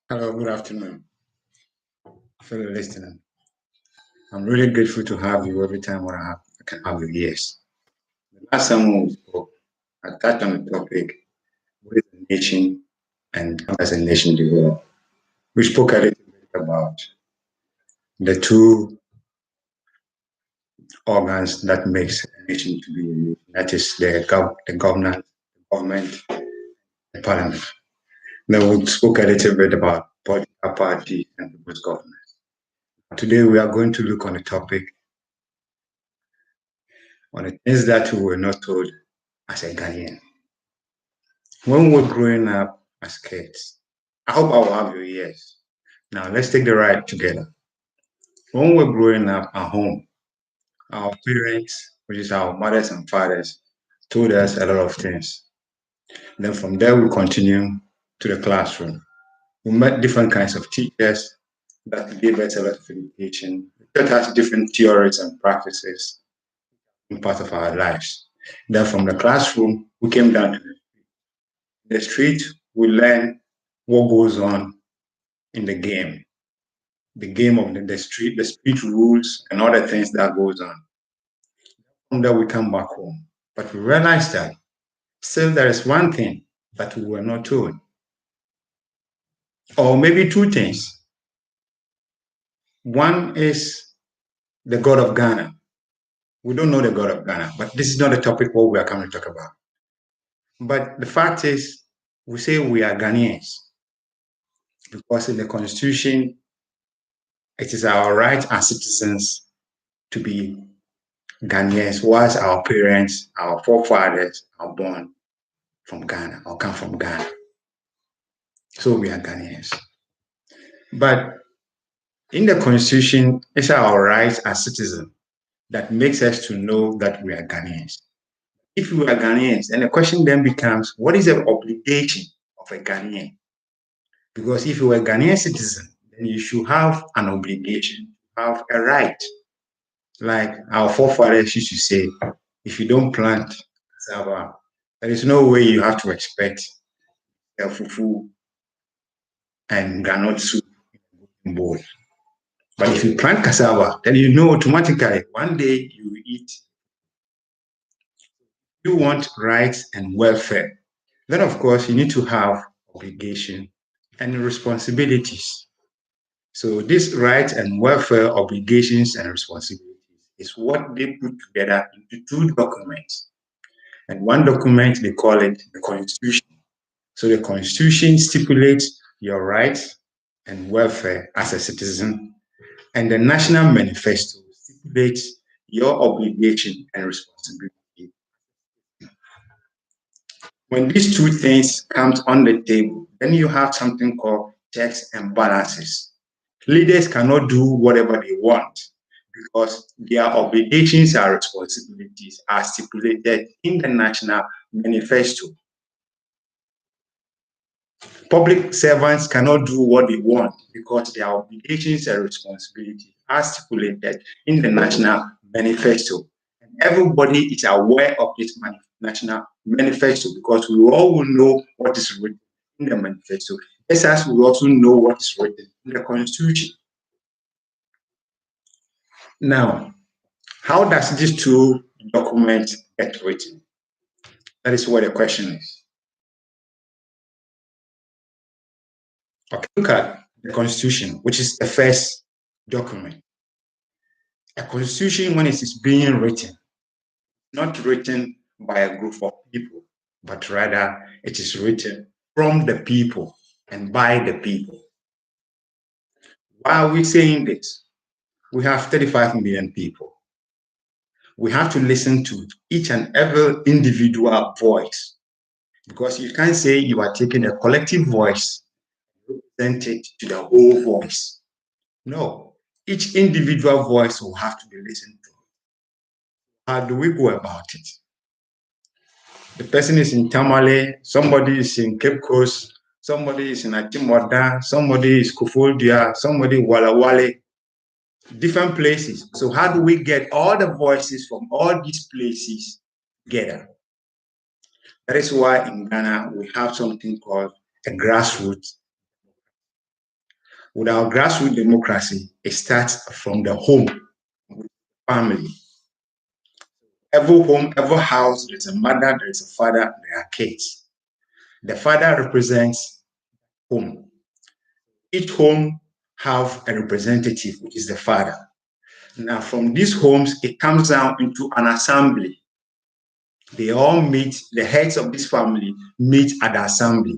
Hello, good afternoon, fellow listener. I'm really grateful to have you every time I can have you. Yes. The last time we spoke, I touched on the topic, what is a nation and how does a nation develop? We spoke a little bit about the two organs that makes a nation to be a nation. That is the government, the parliament. Then we spoke a little bit about political parties and people's government. Today we are going to look on the topic on the things that we were not told as a Ghanaian. When we were growing up as kids, I hope I will have your ears. Now let's take the ride together. When we were growing up at home, our parents, which is our mothers and fathers, told us a lot of things. Then from there we continue to the classroom. We met different kinds of teachers that gave us a lot of education, that has different theories and practices in part of our lives. Then from the classroom, we came down to the street. We learn what goes on in the game of the street rules and all the things that goes on. From there, we come back home. But we realize that still there is one thing that we were not told, or maybe two things. One is the God of Ghana. We don't know the God of Ghana, but this is not the topic what we are coming to talk about. But the fact is, we say we are Ghanaians because in the Constitution, it is our right as citizens to be Ghanaians, whilst our parents, our forefathers are born from Ghana or come from Ghana. So we are Ghanaians. But in the Constitution, it's our rights as citizens that makes us to know that we are Ghanaians. If we are Ghanaians, and the question then becomes, what is the obligation of a Ghanaian? Because if you are a Ghanaian citizen, then you should have an obligation, have a right. Like our forefathers used to say, if you don't plant cassava, there is no way you have to expect a fufu and granite soup in bowl. But if you plant cassava, then you know automatically one day you will eat. You want rights and welfare. Then, of course, you need to have obligation and responsibilities. So, these rights and welfare obligations and responsibilities is what they put together into two documents. And one document, they call it the Constitution. So, the Constitution stipulates your rights and welfare as a citizen, and the National Manifesto stipulates your obligation and responsibility. When these two things come on the table, then you have something called checks and balances. Leaders cannot do whatever they want because their obligations and responsibilities are stipulated in the National Manifesto. Public servants cannot do what they want because their obligations and responsibilities are stipulated in the National Manifesto. And everybody is aware of this National Manifesto because we all will know what is written in the manifesto, just as we also know what is written in the Constitution. Now, how does these two documents get written? That is what the question is. Okay, look at the Constitution, which is the first document. A constitution, when it is being written, not written by a group of people, but rather it is written from the people and by the people. Why are we saying this? We have 35 million people. We have to listen to each and every individual voice because you can't say you are taking a collective voice, present it to the whole voice. No, each individual voice will have to be listened to. How do we go about it? The person is in Tamale, somebody is in Cape Coast, somebody is in Atimoda, somebody is Kufoldia, somebody Walawale, different places. So how do we get all the voices from all these places together? That is why in Ghana we have something called a grassroots. With our grassroots democracy, it starts from the home, family. Every home, every house, there's a mother, there's a father, there are kids. The father represents home. Each home have a representative, which is the father. Now, from these homes, it comes down into an assembly. They all meet, the heads of this family meet at the assembly.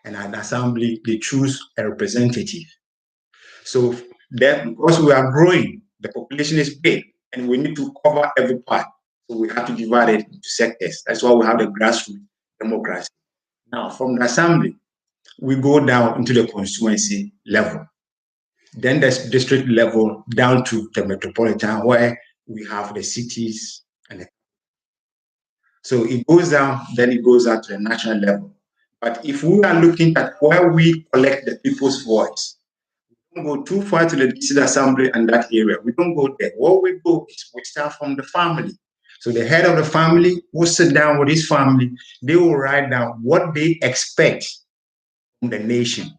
And at the assembly, they choose a representative. So then, because we are growing, the population is big, and we need to cover every part. So we have to divide it into sectors. That's why we have the grassroots democracy. Now, from the assembly, we go down into the constituency level. Then there's district level down to the metropolitan, where we have the cities and the, so it goes down, then it goes out to the national level. But if we are looking at where we collect the people's voice, we don't go too far to the district assembly and that area. We don't go there. Where we go is we start from the family. So the head of the family will sit down with his family. They will write down what they expect from the nation.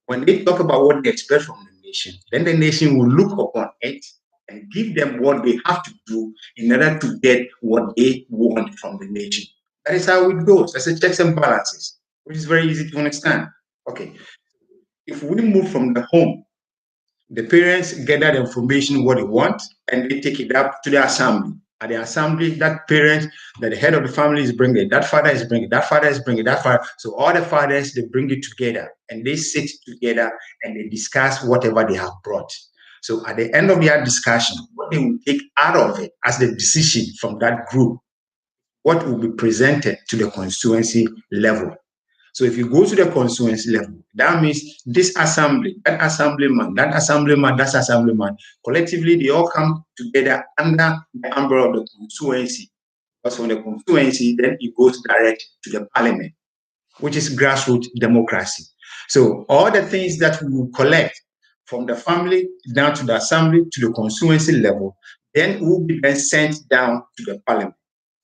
When they talk about what they expect from the nation, then the nation will look upon it and give them what they have to do in order to get what they want from the nation. That is how it goes. That's a checks and balances, which is very easy to understand. Okay, if we move from the home, the parents gather the information what they want and they take it up to the assembly. At the assembly, that parent, that the head of the family is bringing, that father is bringing, that father is bringing, that father. So all the fathers, they bring it together and they sit together and they discuss whatever they have brought. So at the end of their discussion, what they will take out of it as the decision from that group, what will be presented to the constituency level. So if you go to the constituency level, that means this assembly, that assemblyman, that assemblyman, that assemblyman, collectively they all come together under the umbrella of the constituency. Because from the constituency, then it goes direct to the parliament, which is grassroots democracy. So all the things that we will collect from the family down to the assembly to the constituency level, then will be then sent down to the parliament.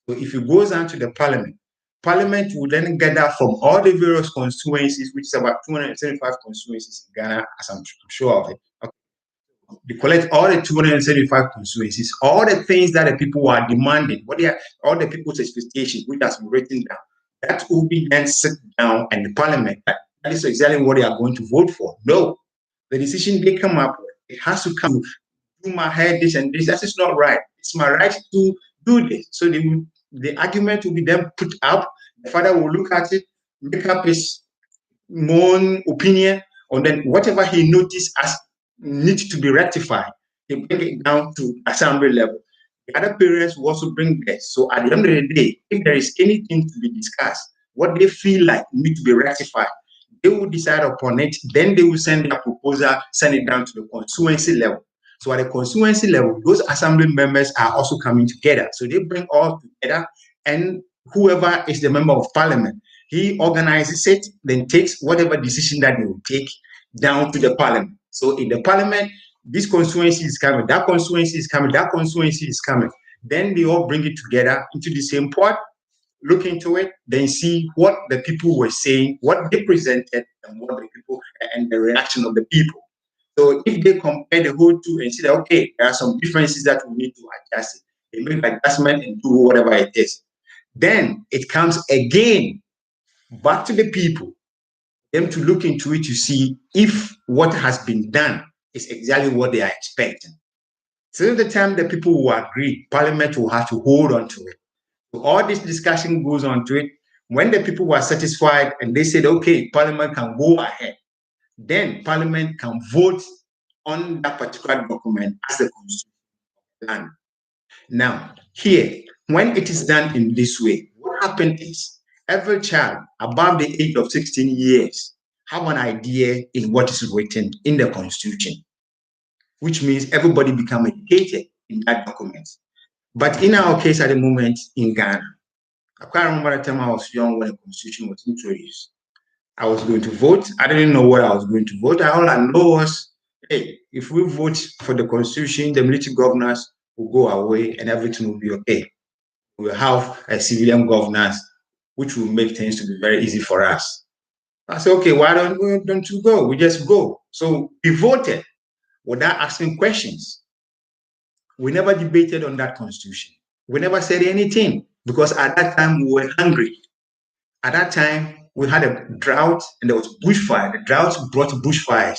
So if it goes down to the parliament, parliament will then gather from all the various constituencies, which is about 275 constituencies in Ghana, as I'm sure of it. Okay. They collect all the 275 constituencies, all the things that the people are demanding, what they are, all the people's expectations, which has been written down. That will be then sit down and the parliament. That is exactly what they are going to vote for. No, the decision they come up with, it has to come do my head this and this. That is not right. It's my right to do this. So the argument will be then put up. The father will look at it, make up his own opinion, and then whatever he noticed as needs to be rectified, he bring it down to assembly level. The other parents will also bring this. So at the end of the day, if there is anything to be discussed, what they feel like need to be rectified, they will decide upon it. Then they will send a proposal, send it down to the constituency level. So at the constituency level, those assembly members are also coming together. So they bring all together, and whoever is the member of parliament, he organizes it, then takes whatever decision that they will take down to the parliament. So in the parliament, this constituency is coming, that constituency is coming, that constituency is coming. Then they all bring it together into the same pot, look into it, then see what the people were saying, what they presented, and what the people and the reaction of the people. So if they compare the whole two and see that okay, there are some differences that we need to adjust it, they make adjustment and do whatever it is. Then it comes again back to the people, them to look into it to see if what has been done is exactly what they are expecting. So the time the people will agree, Parliament will have to hold on to it. So all this discussion goes on to it. When the people were satisfied and they said, okay, Parliament can go ahead, then Parliament can vote on that particular document as a constitution plan. Now, here, when it is done in this way, what happens is every child above the age of 16 years have an idea in what is written in the constitution, which means everybody become educated in that document. But in our case at the moment in Ghana, I can't remember the time I was young when the constitution was introduced. I was going to vote. I didn't know what I was going to vote. All I know was, hey, if we vote for the constitution, the military governors will go away and everything will be okay. We'll have a civilian governance, which will make things to be very easy for us. I said, okay, why don't you go? We just go. So we voted without asking questions. We never debated on that constitution. We never said anything because at that time we were hungry. At that time, we had a drought and there was bushfire. The drought brought bushfires.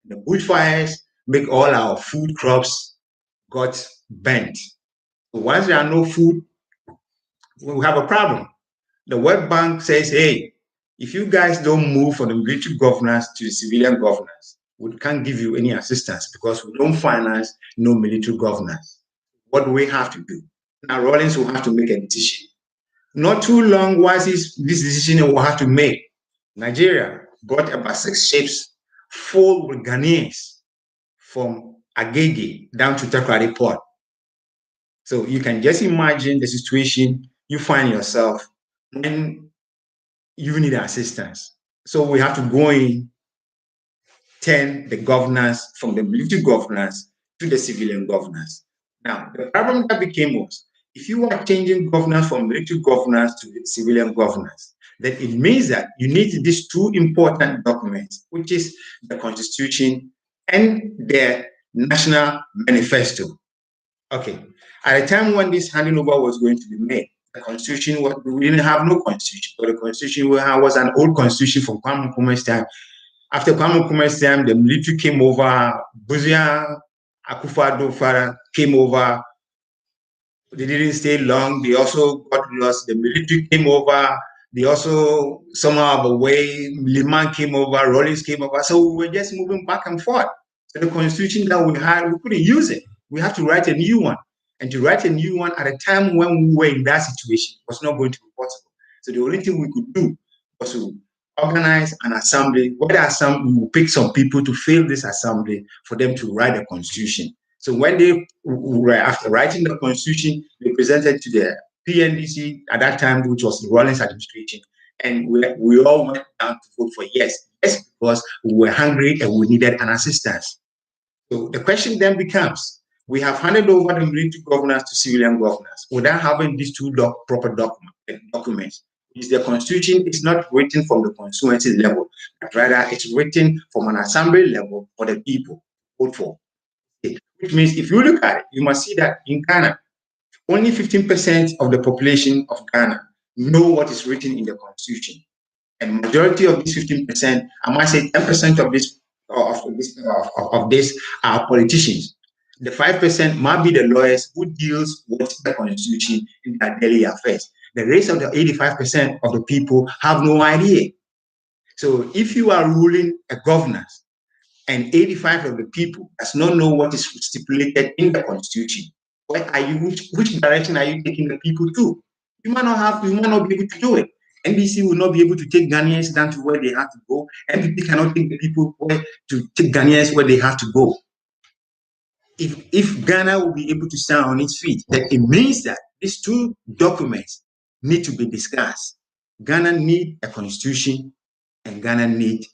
The bushfires make all our food crops got burnt. So once there are no food, we have a problem. The World Bank says, hey, if you guys don't move from the military governance to the civilian governance, we can't give you any assistance because we don't finance no military governance. What do we have to do? Now, Rawlings will have to make a decision. Not too long once this decision will have to make. Nigeria brought about 6 ships full with Ghanaians from Agege down to Takrady port. So you can just imagine the situation you find yourself when you need assistance. So we have to go in, turn the governance from the military governance to the civilian governance. Now, the problem that became was, if you are changing governance from military governance to civilian governance, then it means that you need these 2 important documents, which is the Constitution and the National Manifesto. Okay, at the time when this handing over was going to be made, the Constitution, we didn't have no Constitution, but the Constitution we had was an old Constitution from Kwame Nkrumah's time. After Kwame Nkrumah's time, the military came over, Buzia Akufo-Addo father came over. They didn't stay long. They also got lost. The military came over. They also, somehow of a way, Liman came over, Rawlings came over. So we were just moving back and forth. So the constitution that we had, we couldn't use it. We had to write a new one. And to write a new one at a time when we were in that situation was not going to be possible. So the only thing we could do was to organize an assembly, where the assembly will pick some people to fill this assembly for them to write the constitution. So when they were, after writing the constitution, they presented to the PNDC at that time, which was the Rawlings administration, and we all went down to vote for yes, because we were hungry and we needed an assistance. So the question then becomes, we have handed over the military governance to civilian governance without having these 2 proper documents. The constitution is not written from the constituency level, but rather it's written from an assembly level for the people to vote for. Which means if you look at it, you must see that in Ghana, only 15% of the population of Ghana know what is written in the constitution. And majority of these 15%, I might say 10% of this are politicians. The 5% might be the lawyers who deals with the constitution in their daily affairs. The rest of the 85% of the people have no idea. So if you are ruling a governance and 85% of the people does not know what is stipulated in the constitution, where are you? Which direction are you taking the people to? You might not be able to do it. NBC will not be able to take Ghanaians down to where they have to go. NPP cannot take the people to take Ghanaians where they have to go. If Ghana will be able to stand on its feet, then it means that these 2 documents need to be discussed. Ghana need a constitution and Ghana need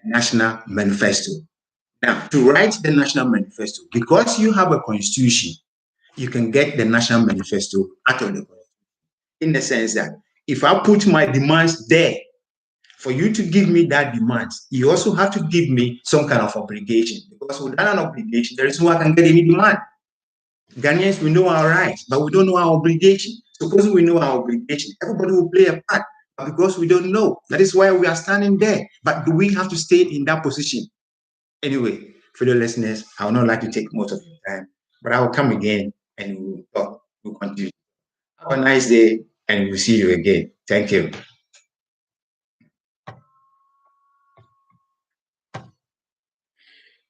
a national manifesto. Now, to write the national manifesto, because you have a constitution, you can get the national manifesto out of the constitution. In the sense that if I put my demands there, for you to give me that demand, you also have to give me some kind of obligation. Because without an obligation, there is no way I can get any demand. Ghanaians, we know our rights, but we don't know our obligation. Suppose we know our obligation, everybody will play a part. But because we don't know, that is why we are standing there. But do we have to stay in that position? Anyway, fellow listeners, I would not like to take most of your time, but I will come again and we'll talk. We'll continue. Have a nice day, and we'll see you again. Thank you.